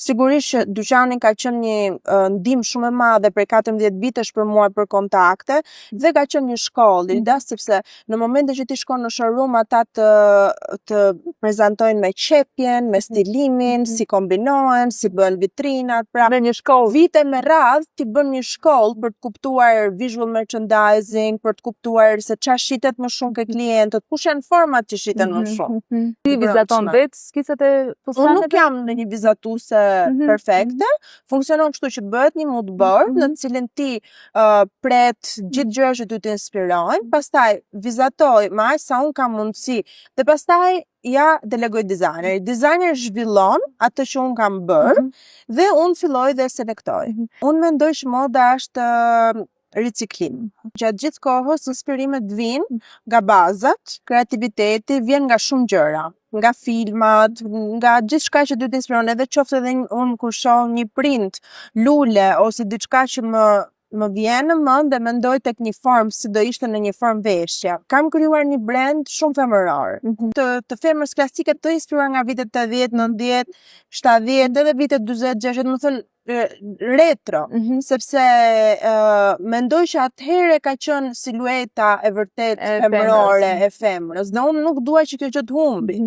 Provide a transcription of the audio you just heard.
Sigurisht që dyqani ka qenë një ndihmë shumë e madhe prej 14 vitesh për mua për kontakte dhe ka qenë një shkollë, sepse në momentin që ti shkon në showroom ata të prezantojnë me qepjen, me stilimin, si kombinohen, si bën vitrinat, pra Në një shkollë. vite me radhë ti bën një shkollë për të kuptuar visual merchandising, për të kuptuar se çfarë shitet më shumë ke klientët, kush janë format që shiten më shumë. Ti vizaton vetë skicat e fustaneve? Unë nuk jam në një vizatuese perfekte, funksionon kështu që bëhet një mood board në të cilin ti pret gjithë gjërat që ty të inspirojnë, pastaj vizatoj me aq sa unë kam mundësi dhe pastaj ja delegoj dizajnerit. Dizajneri zhvillon atë që unë kam bërë dhe unë filloj dhe selektoj. Unë mendoj që moda është riciklim. Gjatë gjithë kohës inspirimet vijnë nga bazat, kreativiteti vjen nga shumë gjëra, nga filmat, nga gjithçka që ty të inspiron, edhe qoftë edhe unë kur shoh një print, lule ose diçka që më vjen në mend dhe mendoj tek një formë si do ishte në një formë veshje. Kam krijuar një brand shumë femëror. Të femrës klasike të inspiruar nga vitet 80, 90, 70 edhe vitet 40, 60, më thënë retro, sepse mendoj që atëherë ka qenë silueta e vërtet femërore e femrës, dhe unë nuk dua që kjo gjë të humbi.